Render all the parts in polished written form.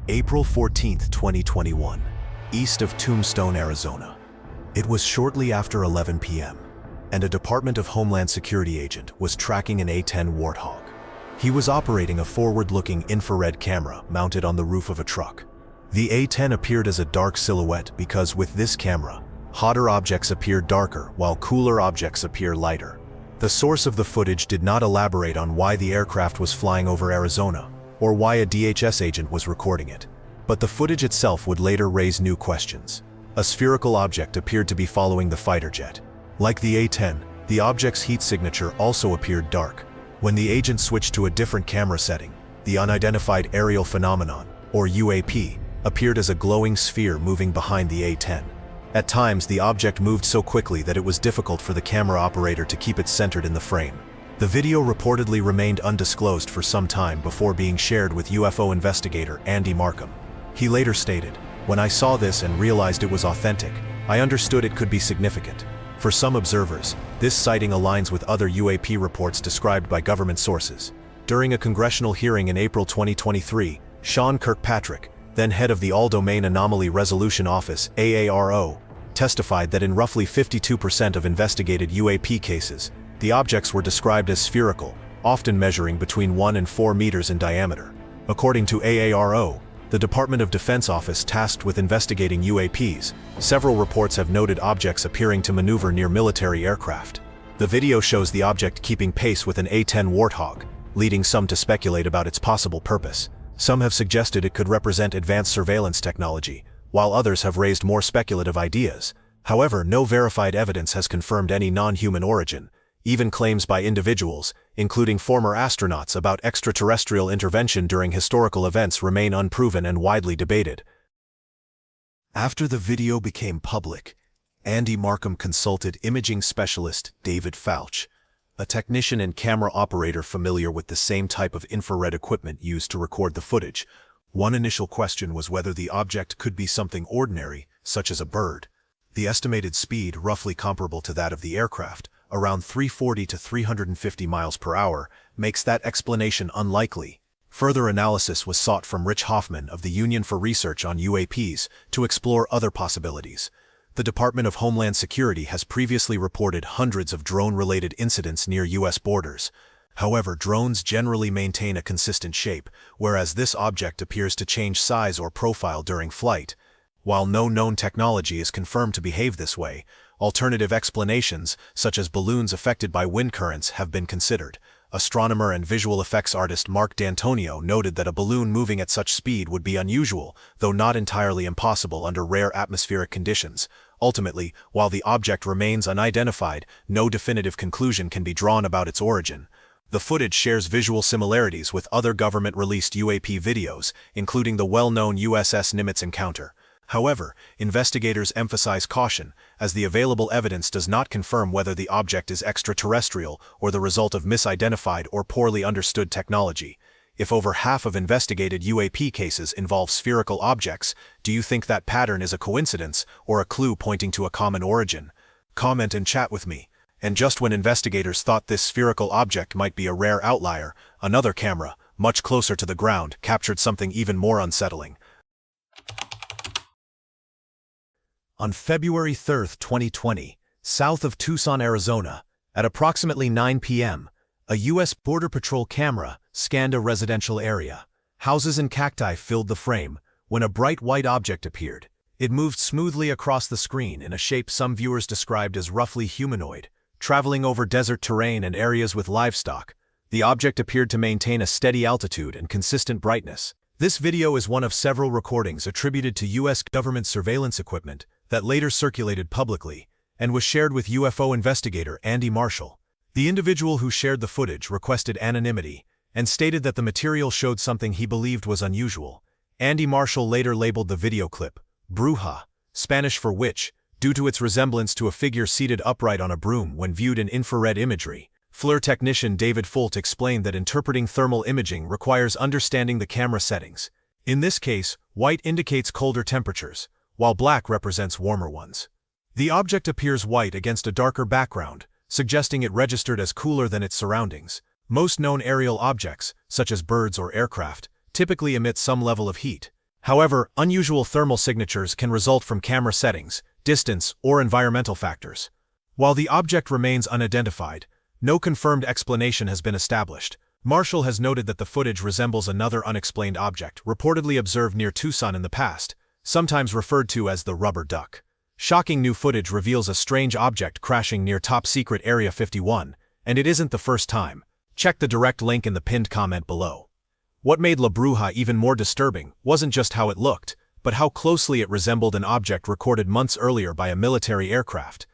April 14, 2021, east of Tombstone, Arizona. It was shortly after 11 p.m., and a Department of Homeland Security agent was tracking an A-10 Warthog. He was operating a forward-looking infrared camera mounted on the roof of a truck. The A-10 appeared as a dark silhouette because with this camera, hotter objects appear darker while cooler objects appear lighter. The source of the footage did not elaborate on why the aircraft was flying over Arizona or why a DHS agent was recording it, but the footage itself would later raise new questions. A spherical object appeared to be following the fighter jet. Like the A-10, the object's heat signature also appeared dark. When the agent switched to a different camera setting, the unidentified aerial phenomenon, or UAP, appeared as a glowing sphere moving behind the A-10. At times, the object moved so quickly that it was difficult for the camera operator to keep it centered in the frame. The video reportedly remained undisclosed for some time before being shared with UFO investigator Andy Markham. He later stated, "When I saw this and realized it was authentic, I understood it could be significant. For some observers, this sighting aligns with other UAP reports described by government sources." During a congressional hearing in April 2023, Sean Kirkpatrick, then head of the All-Domain Anomaly Resolution Office (AARO), testified that in roughly 52% of investigated UAP cases, the objects were described as spherical, often measuring between 1 and 4 meters in diameter. According to AARO, the Department of Defense office tasked with investigating UAPs, several reports have noted objects appearing to maneuver near military aircraft. The video shows the object keeping pace with an A-10 Warthog, leading some to speculate about its possible purpose. Some have suggested it could represent advanced surveillance technology, while others have raised more speculative ideas. However, no verified evidence has confirmed any non-human origin. Even claims by individuals, including former astronauts, about extraterrestrial intervention during historical events remain unproven and widely debated. After the video became public, Andy Markham consulted imaging specialist David Fauch, a technician and camera operator familiar with the same type of infrared equipment used to record the footage. One initial question was whether the object could be something ordinary, such as a bird. The estimated speed, roughly comparable to that of the aircraft, around 340 to 350 miles per hour, makes that explanation unlikely. Further analysis was sought from Rich Hoffman of the Union for Research on UAPs to explore other possibilities. The Department of Homeland Security has previously reported hundreds of drone-related incidents near U.S. borders. However, drones generally maintain a consistent shape, whereas this object appears to change size or profile during flight. While no known technology is confirmed to behave this way, alternative explanations, such as balloons affected by wind currents, have been considered. Astronomer and visual effects artist Mark D'Antonio noted that a balloon moving at such speed would be unusual, though not entirely impossible under rare atmospheric conditions. Ultimately, while the object remains unidentified, no definitive conclusion can be drawn about its origin. The footage shares visual similarities with other government-released UAP videos, including the well-known USS Nimitz encounter. However, investigators emphasize caution, as the available evidence does not confirm whether the object is extraterrestrial or the result of misidentified or poorly understood technology. If over half of investigated UAP cases involve spherical objects, do you think that pattern is a coincidence or a clue pointing to a common origin? Comment and chat with me. And just when investigators thought this spherical object might be a rare outlier, another camera, much closer to the ground, captured something even more unsettling. On February 3, 2020, south of Tucson, Arizona, at approximately 9 p.m., a U.S. Border Patrol camera scanned a residential area. Houses and cacti filled the frame when a bright white object appeared. It moved smoothly across the screen in a shape some viewers described as roughly humanoid, traveling over desert terrain and areas with livestock. The object appeared to maintain a steady altitude and consistent brightness. This video is one of several recordings attributed to U.S. government surveillance equipment that later circulated publicly and was shared with UFO investigator Andy Marshall. The individual who shared the footage requested anonymity and stated that the material showed something he believed was unusual. Andy Marshall later labeled the video clip Bruja, Spanish for witch, due to its resemblance to a figure seated upright on a broom when viewed in infrared imagery. FLIR technician David Folt explained that interpreting thermal imaging requires understanding the camera settings. In this case, white indicates colder temperatures, while black represents warmer ones. The object appears white against a darker background, suggesting it registered as cooler than its surroundings. Most known aerial objects, such as birds or aircraft, typically emit some level of heat. However, unusual thermal signatures can result from camera settings, distance, or environmental factors. While the object remains unidentified, no confirmed explanation has been established. Marshall has noted that the footage resembles another unexplained object, reportedly observed near Tucson in the past, sometimes referred to as the rubber duck. Shocking new footage reveals a strange object crashing near top-secret Area 51, and it isn't the first time. Check the direct link in the pinned comment below. What made La Bruja even more disturbing wasn't just how it looked, but how closely it resembled an object recorded months earlier by a military aircraft.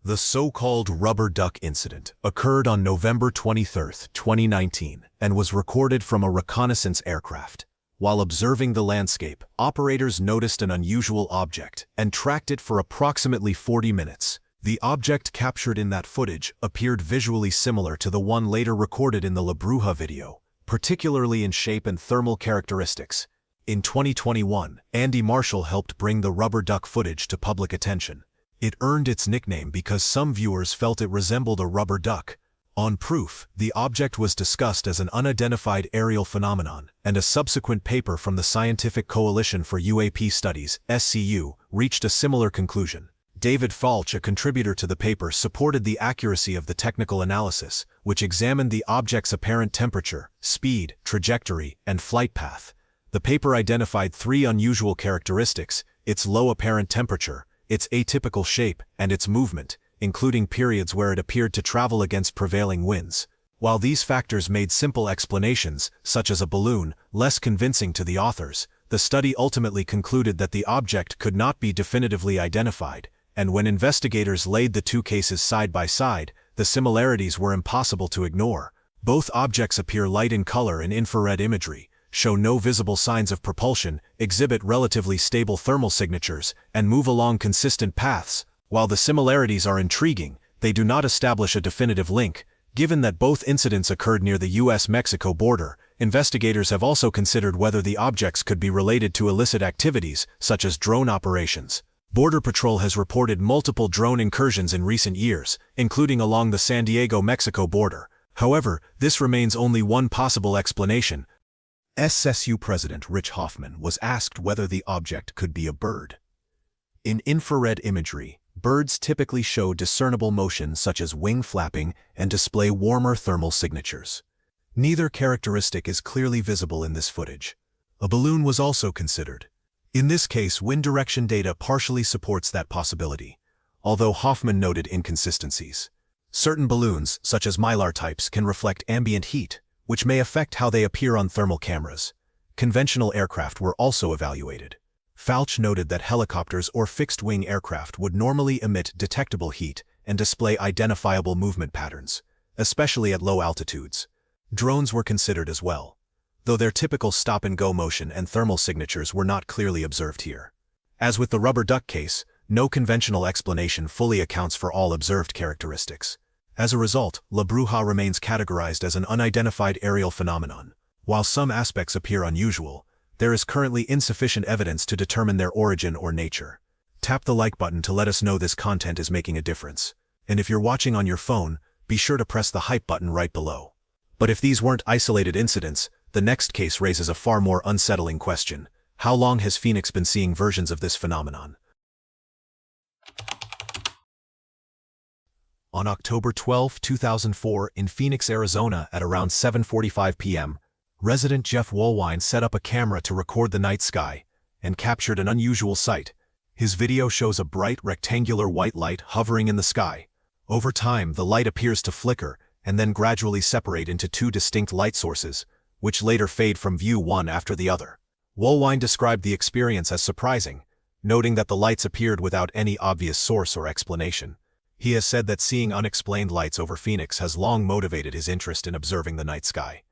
The so-called rubber duck incident occurred on November 23, 2019, and was recorded from a reconnaissance aircraft. While observing the landscape, operators noticed an unusual object and tracked it for approximately 40 minutes. The object captured in that footage appeared visually similar to the one later recorded in the La Bruja video, particularly in shape and thermal characteristics. In 2021, Andy Marshall helped bring the rubber duck footage to public attention. It earned its nickname because some viewers felt it resembled a rubber duck. On proof, the object was discussed as an unidentified aerial phenomenon, and a subsequent paper from the Scientific Coalition for UAP Studies, SCU, reached a similar conclusion. David Falch, a contributor to the paper, supported the accuracy of the technical analysis, which examined the object's apparent temperature, speed, trajectory, and flight path. The paper identified three unusual characteristics: its low apparent temperature, its atypical shape, and its movement, including periods where it appeared to travel against prevailing winds. While these factors made simple explanations, such as a balloon, less convincing to the authors, the study ultimately concluded that the object could not be definitively identified, and when investigators laid the two cases side by side, the similarities were impossible to ignore. Both objects appear light in color in infrared imagery, show no visible signs of propulsion, exhibit relatively stable thermal signatures, and move along consistent paths. While the similarities are intriguing, they do not establish a definitive link. Given that both incidents occurred near the US-Mexico border, investigators have also considered whether the objects could be related to illicit activities, such as drone operations. Border Patrol has reported multiple drone incursions in recent years, including along the San Diego-Mexico border. However, this remains only one possible explanation. SSU President Rich Hoffman was asked whether the object could be a bird. In infrared imagery, birds typically show discernible motion such as wing flapping and display warmer thermal signatures. Neither characteristic is clearly visible in this footage. A balloon was also considered. In this case, wind direction data partially supports that possibility, although Hoffman noted inconsistencies. Certain balloons, such as mylar types, can reflect ambient heat, which may affect how they appear on thermal cameras. Conventional aircraft were also evaluated. Falch noted that helicopters or fixed-wing aircraft would normally emit detectable heat and display identifiable movement patterns, especially at low altitudes. Drones were considered as well, though their typical stop-and-go motion and thermal signatures were not clearly observed here. As with the rubber duck case, no conventional explanation fully accounts for all observed characteristics. As a result, La Bruja remains categorized as an unidentified aerial phenomenon. While some aspects appear unusual, there is currently insufficient evidence to determine their origin or nature. Tap the like button to let us know this content is making a difference. And if you're watching on your phone, be sure to press the hype button right below. But if these weren't isolated incidents, the next case raises a far more unsettling question. How long has Phoenix been seeing versions of this phenomenon? On October 12, 2004, in Phoenix, Arizona, at around 7:45 p.m., resident Jeff Woolwine set up a camera to record the night sky and captured an unusual sight. His video shows a bright rectangular white light hovering in the sky. Over time, the light appears to flicker and then gradually separate into two distinct light sources, which later fade from view one after the other. Woolwine described the experience as surprising, noting that the lights appeared without any obvious source or explanation. He has said that seeing unexplained lights over Phoenix has long motivated his interest in observing the night sky.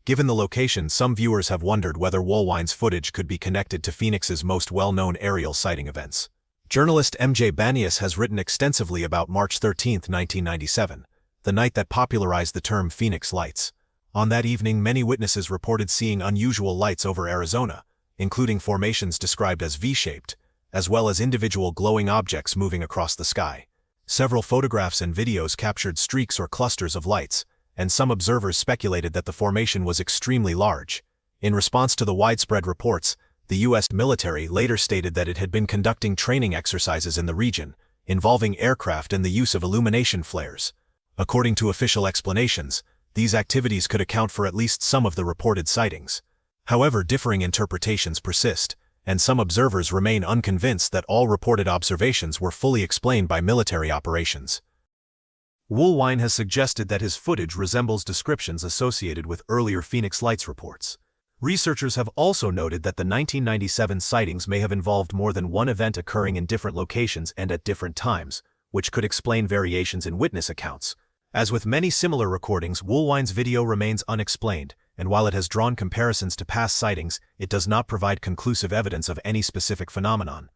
Given the location, some viewers have wondered whether Woolwine's footage could be connected to Phoenix's most well-known aerial sighting events. Journalist MJ Banias has written extensively about March 13, 1997, the night that popularized the term Phoenix Lights. On that evening, many witnesses reported seeing unusual lights over Arizona, including formations described as V-shaped, as well as individual glowing objects moving across the sky. Several photographs and videos captured streaks or clusters of lights, and some observers speculated that the formation was extremely large. In response to the widespread reports, the U.S. military later stated that it had been conducting training exercises in the region, involving aircraft and the use of illumination flares. According to official explanations, these activities could account for at least some of the reported sightings. However, differing interpretations persist, and some observers remain unconvinced that all reported observations were fully explained by military operations. Woolwine has suggested that his footage resembles descriptions associated with earlier Phoenix Lights reports. Researchers have also noted that the 1997 sightings may have involved more than one event occurring in different locations and at different times, which could explain variations in witness accounts. As with many similar recordings, Woolwine's video remains unexplained, and while it has drawn comparisons to past sightings, it does not provide conclusive evidence of any specific phenomenon.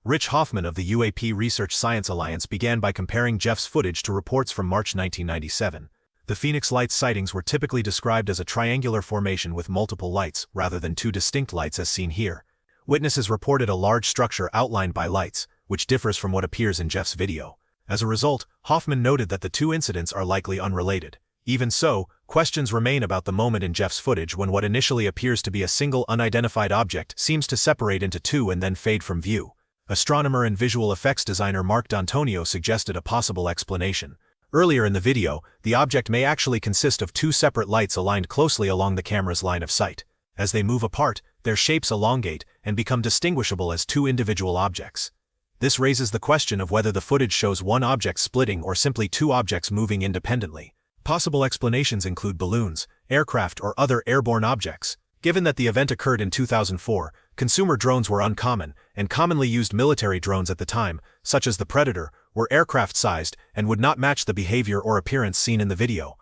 Rich Hoffman of the UAP Research Science Alliance began by comparing Jeff's footage to reports from March 1997. The Phoenix Lights sightings were typically described as a triangular formation with multiple lights, rather than two distinct lights as seen here. Witnesses reported a large structure outlined by lights, which differs from what appears in Jeff's video. As a result, Hoffman noted that the two incidents are likely unrelated. Even so, questions remain about the moment in Jeff's footage when what initially appears to be a single unidentified object seems to separate into two and then fade from view. Astronomer and visual effects designer Mark D'Antonio suggested a possible explanation. Earlier in the video, the object may actually consist of two separate lights aligned closely along the camera's line of sight. As they move apart, their shapes elongate and become distinguishable as two individual objects. This raises the question of whether the footage shows one object splitting or simply two objects moving independently. Possible explanations include balloons, aircraft, or other airborne objects. Given that the event occurred in 2004, consumer drones were uncommon, and commonly used military drones at the time, such as the Predator, were aircraft-sized and would not match the behavior or appearance seen in the video.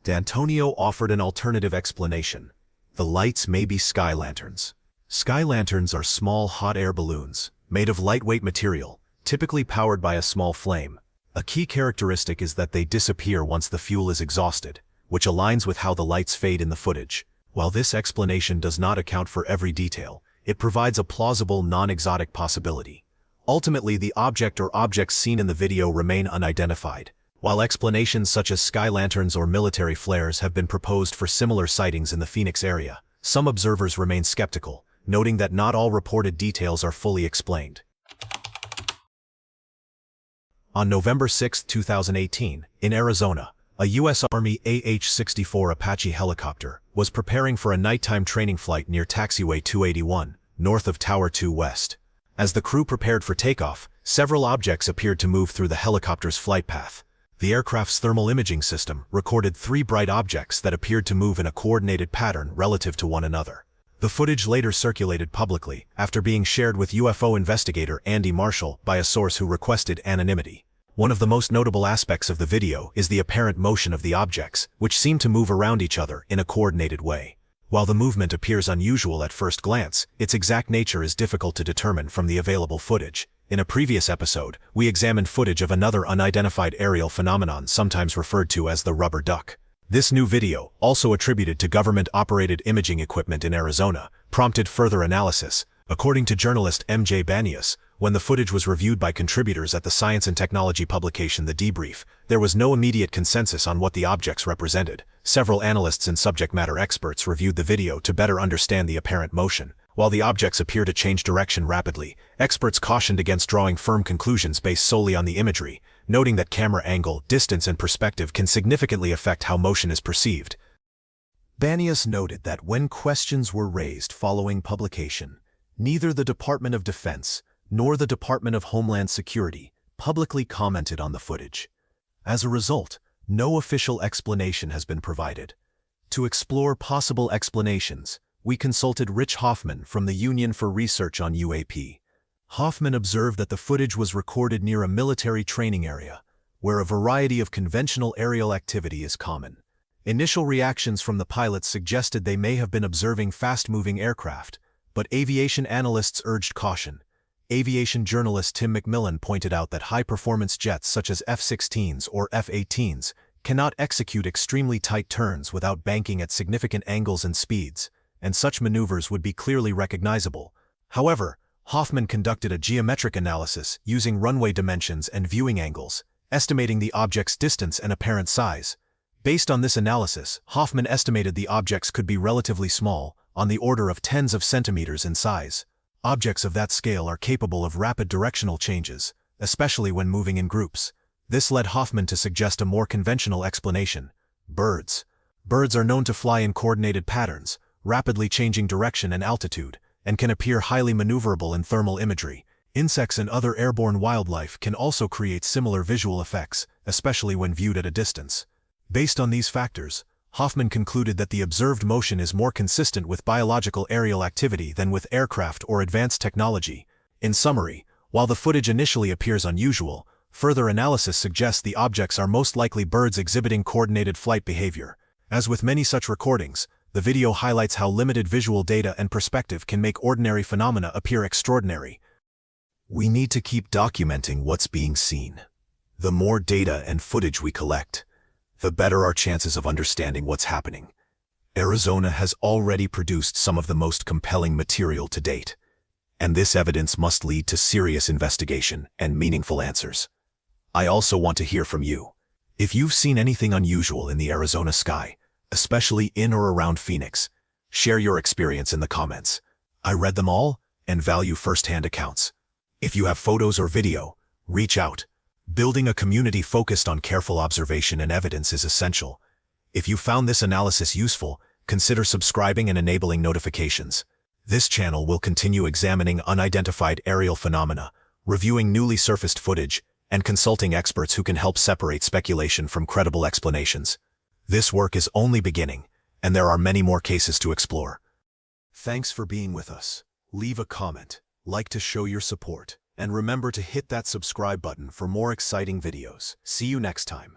D'Antonio offered an alternative explanation. The lights may be sky lanterns. Sky lanterns are small hot air balloons, made of lightweight material, typically powered by a small flame. A key characteristic is that they disappear once the fuel is exhausted, which aligns with how the lights fade in the footage. While this explanation does not account for every detail, it provides a plausible non-exotic possibility. Ultimately, the object or objects seen in the video remain unidentified. While explanations such as sky lanterns or military flares have been proposed for similar sightings in the Phoenix area, some observers remain skeptical, noting that not all reported details are fully explained. On November 6, 2018, in Arizona, a U.S. Army AH-64 Apache helicopter was preparing for a nighttime training flight near Taxiway 281, north of Tower 2 West. As the crew prepared for takeoff, several objects appeared to move through the helicopter's flight path. The aircraft's thermal imaging system recorded three bright objects that appeared to move in a coordinated pattern relative to one another. The footage later circulated publicly, after being shared with UFO investigator Andy Marshall by a source who requested anonymity. One of the most notable aspects of the video is the apparent motion of the objects, which seem to move around each other in a coordinated way. While the movement appears unusual at first glance, its exact nature is difficult to determine from the available footage. In a previous episode, we examined footage of another unidentified aerial phenomenon sometimes referred to as the rubber duck. This new video, also attributed to government-operated imaging equipment in Arizona, prompted further analysis. According to journalist M.J. Banias, when the footage was reviewed by contributors at the science and technology publication The Debrief, there was no immediate consensus on what the objects represented. Several analysts and subject matter experts reviewed the video to better understand the apparent motion. While the objects appear to change direction rapidly, experts cautioned against drawing firm conclusions based solely on the imagery, noting that camera angle, distance, and perspective can significantly affect how motion is perceived. Banias noted that when questions were raised following publication, neither the Department of Defense nor the Department of Homeland Security publicly commented on the footage. As a result, no official explanation has been provided. To explore possible explanations, we consulted Rich Hoffman from the Union for Research on UAP. Hoffman observed that the footage was recorded near a military training area, where a variety of conventional aerial activity is common. Initial reactions from the pilots suggested they may have been observing fast-moving aircraft, but aviation analysts urged caution. Aviation journalist Tim McMillan pointed out that high-performance jets such as F-16s or F-18s cannot execute extremely tight turns without banking at significant angles and speeds, and such maneuvers would be clearly recognizable. However, Hoffman conducted a geometric analysis using runway dimensions and viewing angles, estimating the object's distance and apparent size. Based on this analysis, Hoffman estimated the objects could be relatively small, on the order of tens of centimeters in size. Objects of that scale are capable of rapid directional changes, especially when moving in groups. This led Hoffman to suggest a more conventional explanation: birds. Birds are known to fly in coordinated patterns, rapidly changing direction and altitude, and can appear highly maneuverable in thermal imagery. Insects and other airborne wildlife can also create similar visual effects, especially when viewed at a distance. Based on these factors, Hoffman concluded that the observed motion is more consistent with biological aerial activity than with aircraft or advanced technology. In summary, while the footage initially appears unusual, further analysis suggests the objects are most likely birds exhibiting coordinated flight behavior. As with many such recordings, the video highlights how limited visual data and perspective can make ordinary phenomena appear extraordinary. We need to keep documenting what's being seen. The more data and footage we collect, the better our chances of understanding what's happening. Arizona has already produced some of the most compelling material to date, and this evidence must lead to serious investigation and meaningful answers. I also want to hear from you. If you've seen anything unusual in the Arizona sky, especially in or around Phoenix, share your experience in the comments. I read them all and value first-hand accounts. If you have photos or video, reach out. Building a community focused on careful observation and evidence is essential. If you found this analysis useful, consider subscribing and enabling notifications. This channel will continue examining unidentified aerial phenomena, reviewing newly surfaced footage, and consulting experts who can help separate speculation from credible explanations. This work is only beginning, and there are many more cases to explore. Thanks for being with us. Leave a comment, like to show your support, and remember to hit that subscribe button for more exciting videos. See you next time.